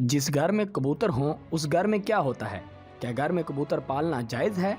जिस घर में कबूतर हों उस घर में क्या होता है? क्या घर में कबूतर पालना जायज़ है?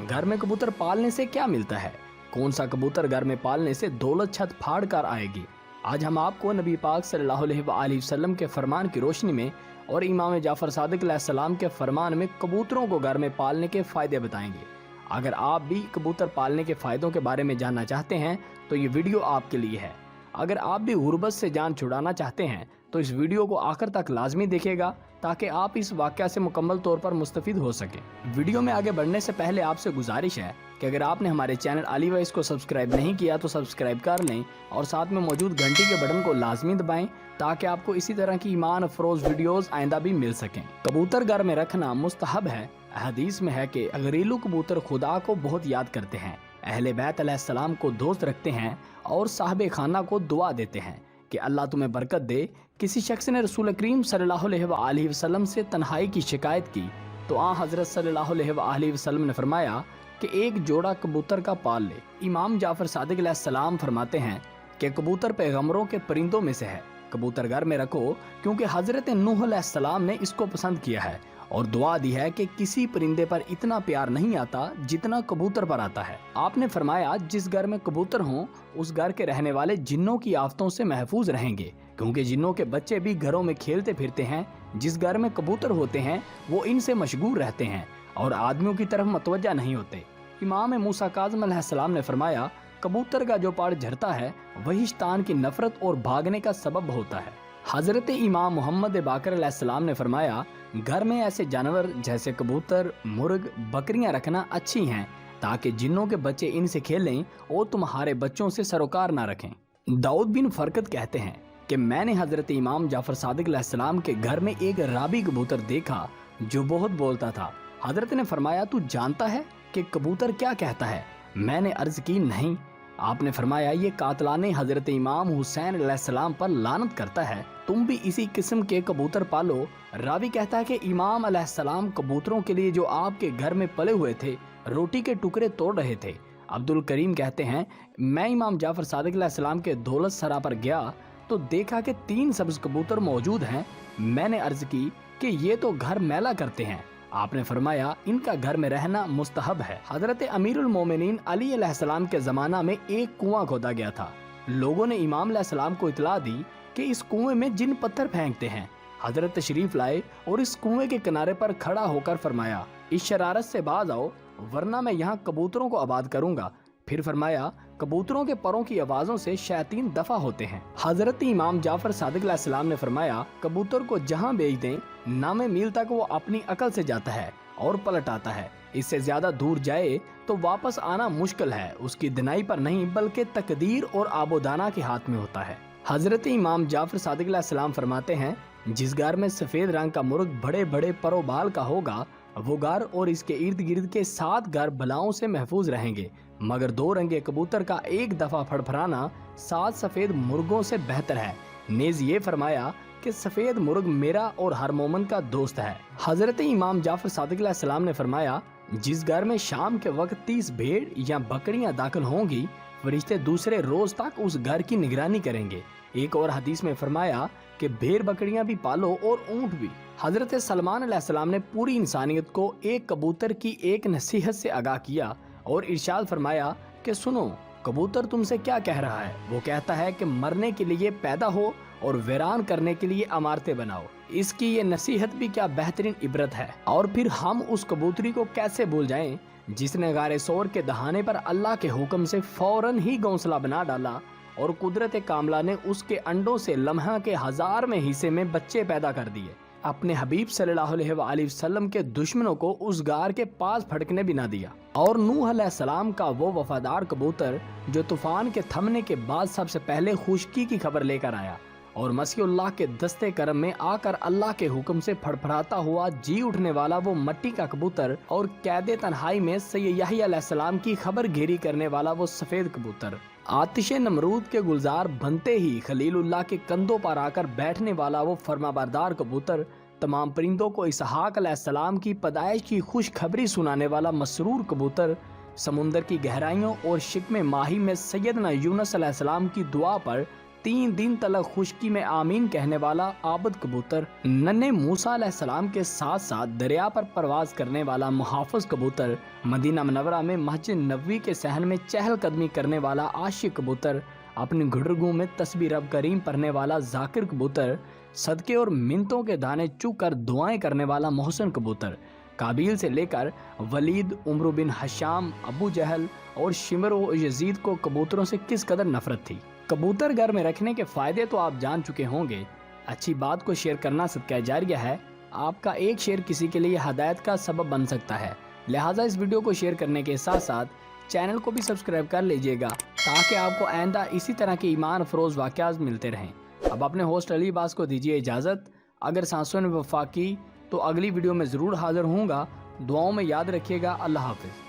घर में कबूतर पालने से क्या मिलता है? कौन सा कबूतर घर में पालने से दौलत छत फाड़ कर आएगी? आज हम आपको नबी पाक सल्लल्लाहु अलैहि वसल्लम के फरमान की रोशनी में और इमाम जाफर सादिक अलैहिस्सलाम के फरमान में कबूतरों को घर में पालने के फ़ायदे बताएंगे। अगर आप भी कबूतर पालने के फ़ायदों के बारे में जानना चाहते हैं तो ये वीडियो आपके लिए है। अगर आप भी गुर्बत से जान छुड़ाना चाहते हैं तो इस वीडियो को आखिर तक लाजमी देखिएगा ताकि आप इस वाक़या से मुकम्मल तौर पर मुस्तफ़िद हो सकें। वीडियो में आगे बढ़ने से पहले आपसे गुजारिश है कि अगर आपने हमारे चैनल अली वॉइस को सब्सक्राइब नहीं किया तो सब्सक्राइब कर लें और साथ में मौजूद घंटी के बटन को लाजमी दबाएं ताकि आपको इसी तरह की ईमान अफरोज़ वीडियोज़ आइंदा भी मिल सकें। कबूतर घर में रखना मुस्तहब है। हदीस में है कि घरेलू कबूतर खुदा को बहुत याद करते हैं, अहले बैत अलैहिस्सलाम को दोस्त रखते हैं और साहिब खाना को दुआ देते हैं कि अल्लाह तुम्हें बरकत दे। किसी शख्स ने रसूल करीम सल्लल्लाहु अलैहि वसल्लम से तन्हाई की शिकायत की तो हज़रत सल्लल्लाहु अलैहि वसल्लम ने फरमाया कि एक जोड़ा कबूतर का पाल ले। इमाम जाफर सादिक अलैहिस्सलाम फरमाते हैं कि कबूतर पैगंबरों के परिंदों में से है। कबूतर घर में रखो क्योंकि हज़रत नूह अलैहिस्सलाम ने इसको पसंद किया है और दुआ दी है कि किसी परिंदे पर इतना प्यार नहीं आता जितना कबूतर पर आता है। आपने फरमाया जिस घर में कबूतर हों उस घर के रहने वाले जिन्नों की आफतों से महफूज रहेंगे, क्योंकि जिन्नों के बच्चे भी घरों में खेलते फिरते हैं। जिस घर में कबूतर होते हैं वो इनसे मशगूल रहते हैं और आदमियों की तरफ मतवज्जा नहीं होते। इमाम मूसा काज़िम अलैहिस्सलाम ने फरमाया कबूतर का जो पाड़ झरता है वही शैतान की नफरत और भागने का सबब होता है। हज़रत इमाम मोहम्मद बाकर अलैहिस्सलाम ने फरमाया घर में ऐसे जानवर जैसे कबूतर, मुर्ग, बकरियां रखना अच्छी हैं ताकि जिन्नों के बच्चे इनसे खेलें और तुम्हारे बच्चों से सरोकार ना रखें। दाऊद बिन फरकत कहते हैं कि मैंने हज़रत इमाम जाफर सादिक अलैहिस्सलाम के घर में एक राबी कबूतर देखा जो बहुत बोलता था। हज़रत ने फरमाया तू जानता है कि कबूतर क्या कहता है? मैंने अर्ज की नहीं। आपने फरमाया ये कातलाने हज़रत इमाम हुसैन अलैहिस्सलाम पर लानत करता है, तुम भी इसी किस्म के कबूतर पालो। रावी कहता है कि इमाम अलैहिस्सलाम कबूतरों के लिए जो आपके घर में पले हुए थे रोटी के टुकड़े तोड़ रहे थे। अब्दुल करीम कहते हैं मैं इमाम जाफर सादिक अलैहिस्सलाम के दौलत सरा पर गया तो देखा कि 3 सब्ज कबूतर मौजूद हैं। मैंने अर्ज की कि ये तो घर मैला करते हैं। आपने फरमाया इनका घर में रहना मुस्तहब है। हजरत अमीरुल मोमिनीन अली अलैहिस्सलाम के ज़माना में एक कुआं खोदा गया था। लोगों ने इमाम अलैहिस्सलाम को इतला दी कि इस कुएं में जिन पत्थर फेंकते हैं। हजरत तशरीफ लाए और इस कुएं के किनारे पर खड़ा होकर फरमाया इस शरारत से बाज आओ वरना मैं यहाँ कबूतरों को आबाद करूँगा। फिर फरमाया कबूतरों के परों की आवाज़ों से शैतान दफा होते हैं। हजरत इमाम जाफर सादिक अलैहिस्सलाम ने फरमाया कबूतर को जहाँ भेज दें नामे मील तक वो अपनी अकल से जाता है और पलट आता है। इससे ज्यादा दूर जाए तो वापस आना मुश्किल है। उसकी दिनाई पर नहीं बल्कि तकदीर और आबोदाना के हाथ में होता है। हजरत इमाम जाफर सादिक अलैहिस्सलाम फरमाते हैं जिस घर में सफेद रंग का मुर्ग बड़े बड़े परोबाल का होगा वो घर और इसके इर्द गिर्द के 7 घर बलाओं से महफूज रहेंगे, मगर 2 रंगे कबूतर का एक दफा फड़फड़ाना 7 सफेद मुर्गों से बेहतर है। नेज ये फरमाया कि सफेद मुर्ग मेरा और हर मोमन का दोस्त है। हजरत इमाम जाफर सादिक अलैहिस्सलाम ने फरमाया जिस घर में शाम के वक्त 30 भेड़ या बकरियां दाखिल होंगी फरिश्ते दूसरे रोज तक उस घर की निगरानी करेंगे। एक और हदीस में फरमाया कि भेड़ बकरियां भी पालो और ऊंट भी। हजरत सलमान अलैहिस्सलाम ने पूरी इंसानियत को एक कबूतर की एक नसीहत से आगाह किया और इरशाद फरमाया कि सुनो कबूतर तुमसे क्या कह रहा है। वो कहता है कि मरने के लिए पैदा हो और वीरान करने के लिए इमारतें बनाओ। इसकी ये नसीहत भी क्या बेहतरीन इबरत है। और फिर हम उस कबूतरी को कैसे भूल जाएं जिसने गारे सोर के दहाने पर अल्लाह के हुक्म से फौरन ही घोंसला बना डाला और कुदरत कामला ने उसके अंडों से लम्हा के 1000वें हिस्से में बच्चे पैदा कर दिए। अपने हबीब सल्लल्लाहु अलैहि वसल्लम के दुश्मनों को उस गार के पास फटकने भी ना दिया। और नूह अलैहिस्सलाम का वो वफादार कबूतर जो तूफान के थमने के बाद सबसे पहले खुशकी की खबर लेकर आया और मसीहुल्लाह के दस्ते करम में आकर अल्लाह के हुक्म से फड़फड़ाता हुआ जी उठने वाला वो मट्टी का कबूतर और कैदे तन्हाई में सैयद याह्या अलैहिस्सलाम की खबर घेरी करने वाला वो सफेद कबूतर, आतिशे नमरूद के गुलजार बनते ही खलीलुल्लाह के कंधों पर आकर बैठने वाला वो फरमाबरदार कबूतर, तमाम परिंदों को इसहाक अलैहिस्सलाम की पैदाइश की खुशखबरी सुनाने वाला मसरूर कबूतर, समुंदर की गहराइयों और शिकमे माही में सैयदना यूनुस अलैहिस्सलाम की दुआ पर 3 दिन तक खुश्की में आमीन कहने वाला आबद कबूतर, नन्हे मूसा अलैहिस्सलाम के साथ साथ दरिया पर परवाज करने वाला मुहाफिज कबूतर, मदीना मुनव्वरा में मस्जिद नबवी के सहन में चहलकदमी करने वाला आशिक कबूतर, अपनी घुड़रगू में तस्बीह रब करीम पढ़ने वाला जाकिर कबूतर, सदके और मिन्नतों के दाने चुग कर दुआएं करने वाला मोहसिन कबूतर, काबिल से लेकर वलीद, उमर बिन हशाम, अबू जहल और शिमर व यजीद को कबूतरों से किस कदर नफरत थी। कबूतर घर में रखने के फायदे तो आप जान चुके होंगे। अच्छी बात को शेयर करना सदका जारिया है। आपका एक शेयर किसी के लिए हदायत का सबब बन सकता है, लिहाजा इस वीडियो को शेयर करने के साथ साथ चैनल को भी सब्सक्राइब कर लीजिएगा ताकि आपको आइंदा इसी तरह के ईमान अफरोज वाक़यात मिलते रहें। अब अपने होस्ट अली अब्बास को दीजिए इजाज़त। अगर सांसों ने वफा की तो अगली वीडियो में ज़रूर हाज़िर होऊंगा। दुआओं में याद रखिएगा। अल्लाह हाफ़िज़।